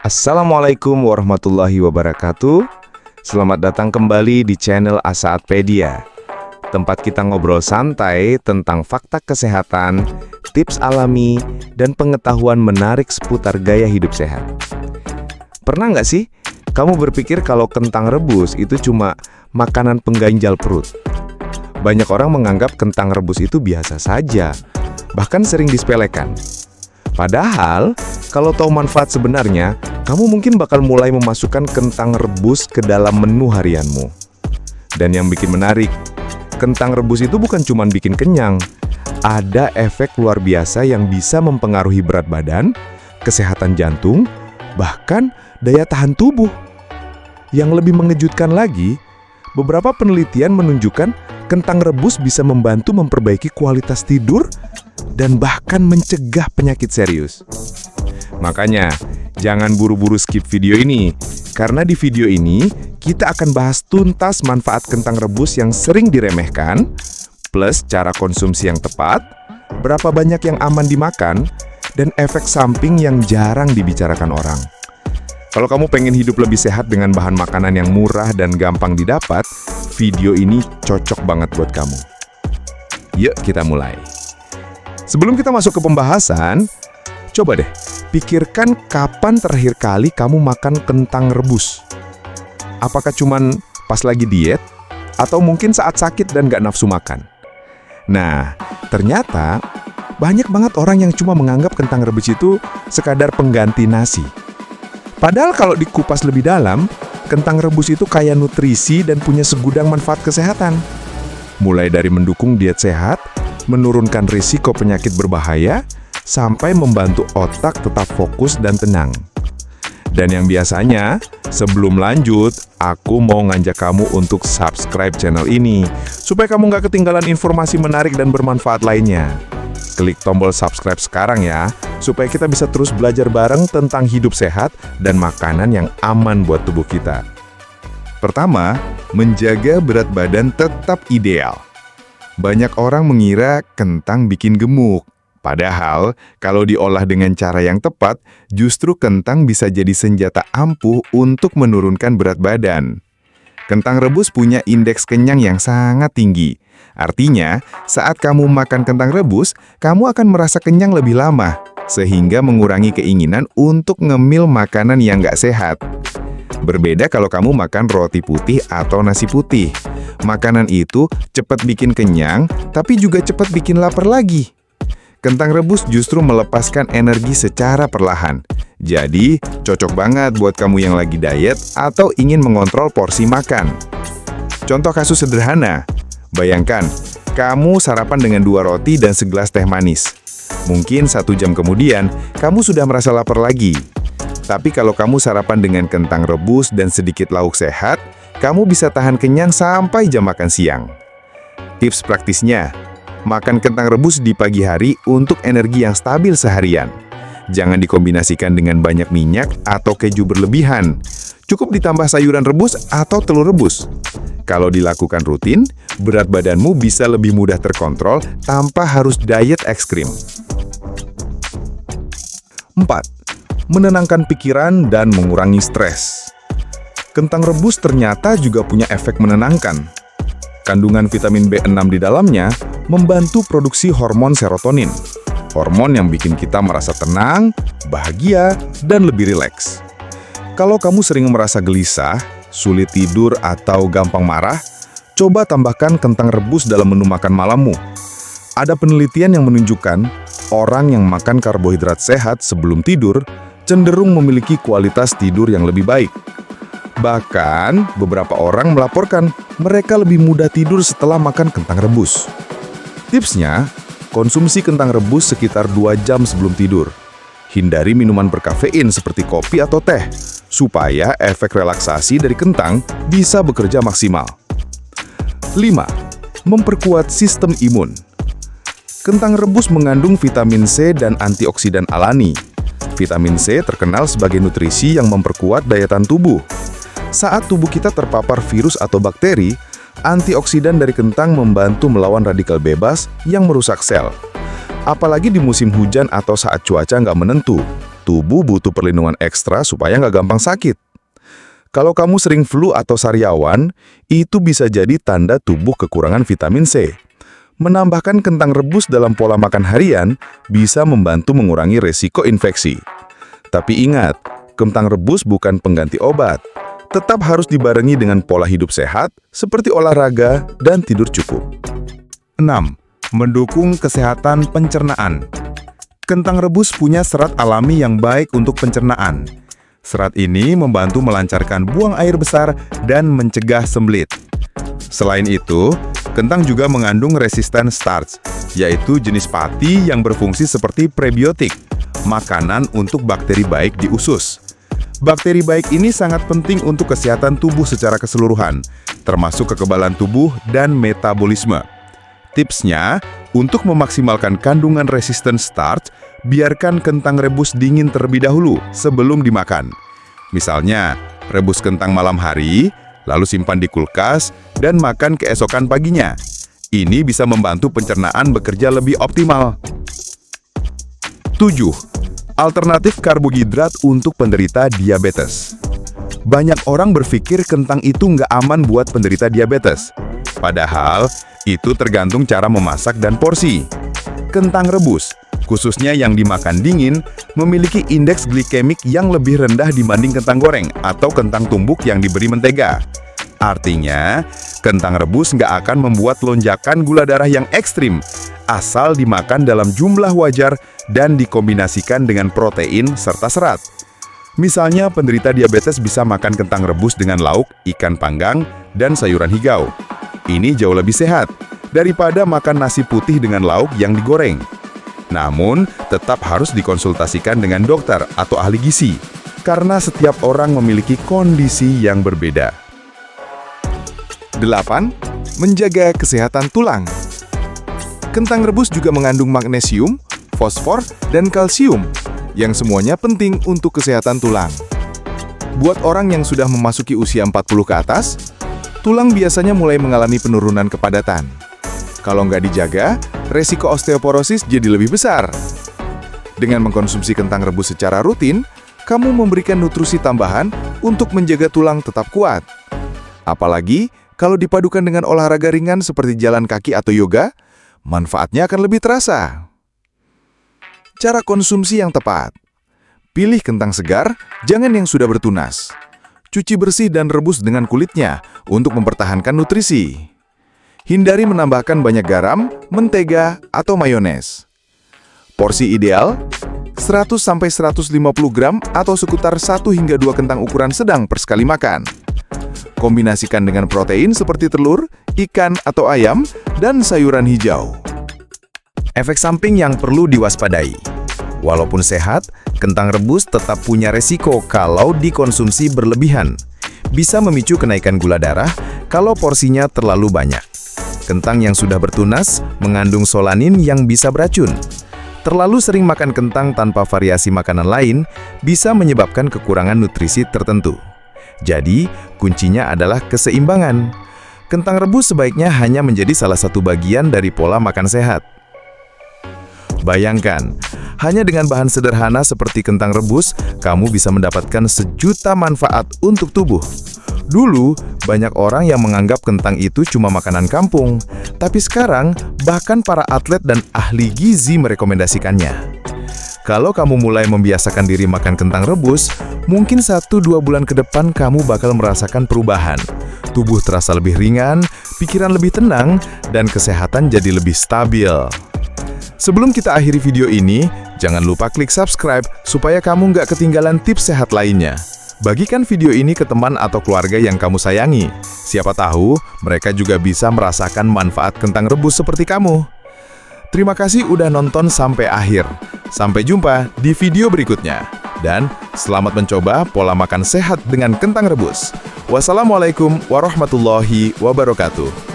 Assalamualaikum warahmatullahi wabarakatuh. Selamat datang kembali di channel Asaatpedia, tempat kita ngobrol santai tentang fakta kesehatan, tips alami, dan pengetahuan menarik seputar gaya hidup sehat. Pernah nggak sih kamu berpikir kalau kentang rebus itu cuma makanan pengganjal perut? Banyak orang menganggap kentang rebus itu biasa saja, bahkan sering disepelekan. Padahal, kalau tahu manfaat sebenarnya, kamu mungkin bakal mulai memasukkan kentang rebus ke dalam menu harianmu. Dan yang bikin menarik, kentang rebus itu bukan cuma bikin kenyang. Ada efek luar biasa yang bisa mempengaruhi berat badan, kesehatan jantung, bahkan daya tahan tubuh. Yang lebih mengejutkan lagi, beberapa penelitian menunjukkan kentang rebus bisa membantu memperbaiki kualitas tidur dan bahkan mencegah penyakit serius. Makanya, jangan buru-buru skip video ini, karena di video ini kita akan bahas tuntas manfaat kentang rebus yang sering diremehkan, plus cara konsumsi yang tepat, berapa banyak yang aman dimakan, dan efek samping yang jarang dibicarakan orang. Kalau kamu pengen hidup lebih sehat dengan bahan makanan yang murah dan gampang didapat, video ini cocok banget buat kamu. Yuk kita mulai. Sebelum kita masuk ke pembahasan, coba deh pikirkan kapan terakhir kali kamu makan kentang rebus. Apakah cuman pas lagi diet? Atau mungkin saat sakit dan gak nafsu makan? Nah, ternyata banyak banget orang yang cuma menganggap kentang rebus itu sekadar pengganti nasi. Padahal kalau dikupas lebih dalam, kentang rebus itu kaya nutrisi dan punya segudang manfaat kesehatan. Mulai dari mendukung diet sehat, menurunkan risiko penyakit berbahaya, sampai membantu otak tetap fokus dan tenang. Dan yang biasanya, sebelum lanjut, aku mau ngajak kamu untuk subscribe channel ini, supaya kamu nggak ketinggalan informasi menarik dan bermanfaat lainnya. Klik tombol subscribe sekarang ya, supaya kita bisa terus belajar bareng tentang hidup sehat dan makanan yang aman buat tubuh kita. Pertama, menjaga berat badan tetap ideal. Banyak orang mengira kentang bikin gemuk. Padahal, kalau diolah dengan cara yang tepat, justru kentang bisa jadi senjata ampuh untuk menurunkan berat badan. Kentang rebus punya indeks kenyang yang sangat tinggi. Artinya, saat kamu makan kentang rebus, kamu akan merasa kenyang lebih lama, sehingga mengurangi keinginan untuk ngemil makanan yang nggak sehat. Berbeda kalau kamu makan roti putih atau nasi putih. Makanan itu cepat bikin kenyang, tapi juga cepat bikin lapar lagi. Kentang rebus justru melepaskan energi secara perlahan. Jadi, cocok banget buat kamu yang lagi diet atau ingin mengontrol porsi makan. Contoh kasus sederhana, bayangkan, kamu sarapan dengan 2 roti dan segelas teh manis. Mungkin 1 jam kemudian, kamu sudah merasa lapar lagi. Tapi kalau kamu sarapan dengan kentang rebus dan sedikit lauk sehat, kamu bisa tahan kenyang sampai jam makan siang. Tips praktisnya, makan kentang rebus di pagi hari untuk energi yang stabil seharian. Jangan dikombinasikan dengan banyak minyak atau keju berlebihan. Cukup ditambah sayuran rebus atau telur rebus. Kalau dilakukan rutin, berat badanmu bisa lebih mudah terkontrol tanpa harus diet ekstrim. 4. Menenangkan pikiran dan mengurangi stres. Kentang rebus ternyata juga punya efek menenangkan. Kandungan vitamin B6 di dalamnya membantu produksi hormon serotonin. Hormon yang bikin kita merasa tenang, bahagia, dan lebih rileks. Kalau kamu sering merasa gelisah, sulit tidur, atau gampang marah, coba tambahkan kentang rebus dalam menu makan malammu. Ada penelitian yang menunjukkan orang yang makan karbohidrat sehat sebelum tidur cenderung memiliki kualitas tidur yang lebih baik. Bahkan, beberapa orang melaporkan mereka lebih mudah tidur setelah makan kentang rebus. Tipsnya, konsumsi kentang rebus sekitar 2 jam sebelum tidur. Hindari minuman berkafein seperti kopi atau teh, supaya efek relaksasi dari kentang bisa bekerja maksimal. 5. Memperkuat sistem imun. Kentang rebus mengandung vitamin C dan antioksidan alami. Vitamin C terkenal sebagai nutrisi yang memperkuat daya tahan tubuh. Saat tubuh kita terpapar virus atau bakteri, antioksidan dari kentang membantu melawan radikal bebas yang merusak sel. Apalagi di musim hujan atau saat cuaca nggak menentu, tubuh butuh perlindungan ekstra supaya nggak gampang sakit. Kalau kamu sering flu atau sariawan, itu bisa jadi tanda tubuh kekurangan vitamin C. Menambahkan kentang rebus dalam pola makan harian bisa membantu mengurangi resiko infeksi. Tapi ingat, kentang rebus bukan pengganti obat. Tetap harus dibarengi dengan pola hidup sehat, seperti olahraga dan tidur cukup. 6. Mendukung kesehatan pencernaan. Kentang rebus punya serat alami yang baik untuk pencernaan. Serat ini membantu melancarkan buang air besar dan mencegah sembelit. Selain itu, kentang juga mengandung resisten starch, yaitu jenis pati yang berfungsi seperti prebiotik, makanan untuk bakteri baik di usus. Bakteri baik ini sangat penting untuk kesehatan tubuh secara keseluruhan, termasuk kekebalan tubuh dan metabolisme. Tipsnya, untuk memaksimalkan kandungan resisten starch, biarkan kentang rebus dingin terlebih dahulu sebelum dimakan. Misalnya, rebus kentang malam hari, lalu simpan di kulkas, dan makan keesokan paginya. Ini bisa membantu pencernaan bekerja lebih optimal. 7. Alternatif karbohidrat untuk penderita diabetes. Banyak orang berpikir kentang itu nggak aman buat penderita diabetes. Padahal, itu tergantung cara memasak dan porsi. Kentang rebus, khususnya yang dimakan dingin, memiliki indeks glikemik yang lebih rendah dibanding kentang goreng atau kentang tumbuk yang diberi mentega. Artinya, kentang rebus nggak akan membuat lonjakan gula darah yang ekstrim, asal dimakan dalam jumlah wajar dan dikombinasikan dengan protein serta serat. Misalnya, penderita diabetes bisa makan kentang rebus dengan lauk, ikan panggang, dan sayuran hijau. Ini jauh lebih sehat daripada makan nasi putih dengan lauk yang digoreng. Namun, tetap harus dikonsultasikan dengan dokter atau ahli gizi, karena setiap orang memiliki kondisi yang berbeda. 8. Menjaga kesehatan tulang. Kentang rebus juga mengandung magnesium, fosfor, dan kalsium, yang semuanya penting untuk kesehatan tulang. Buat orang yang sudah memasuki usia 40 ke atas, tulang biasanya mulai mengalami penurunan kepadatan. Kalau nggak dijaga, resiko osteoporosis jadi lebih besar. Dengan mengkonsumsi kentang rebus secara rutin, kamu memberikan nutrisi tambahan untuk menjaga tulang tetap kuat. Apalagi kalau dipadukan dengan olahraga ringan seperti jalan kaki atau yoga, manfaatnya akan lebih terasa. Cara konsumsi yang tepat. Pilih kentang segar, jangan yang sudah bertunas. Cuci bersih dan rebus dengan kulitnya untuk mempertahankan nutrisi. Hindari menambahkan banyak garam, mentega, atau mayones. Porsi ideal, 100-150 gram atau sekitar 1 hingga 2 kentang ukuran sedang per sekali makan. Kombinasikan dengan protein seperti telur, ikan atau ayam, dan sayuran hijau. Efek samping yang perlu diwaspadai. Walaupun sehat, kentang rebus tetap punya resiko kalau dikonsumsi berlebihan. Bisa memicu kenaikan gula darah kalau porsinya terlalu banyak. Kentang yang sudah bertunas mengandung solanin yang bisa beracun. Terlalu sering makan kentang tanpa variasi makanan lain bisa menyebabkan kekurangan nutrisi tertentu. Jadi, kuncinya adalah keseimbangan. Kentang rebus sebaiknya hanya menjadi salah satu bagian dari pola makan sehat. Bayangkan, hanya dengan bahan sederhana seperti kentang rebus, kamu bisa mendapatkan sejuta manfaat untuk tubuh. Dulu, banyak orang yang menganggap kentang itu cuma makanan kampung. Tapi sekarang, bahkan para atlet dan ahli gizi merekomendasikannya. Kalau kamu mulai membiasakan diri makan kentang rebus, mungkin 1-2 bulan ke depan kamu bakal merasakan perubahan. Tubuh terasa lebih ringan, pikiran lebih tenang, dan kesehatan jadi lebih stabil. Sebelum kita akhiri video ini, jangan lupa klik subscribe supaya kamu nggak ketinggalan tips sehat lainnya. Bagikan video ini ke teman atau keluarga yang kamu sayangi. Siapa tahu, mereka juga bisa merasakan manfaat kentang rebus seperti kamu. Terima kasih udah nonton sampai akhir. Sampai jumpa di video berikutnya. Dan selamat mencoba pola makan sehat dengan kentang rebus. Wassalamualaikum warahmatullahi wabarakatuh.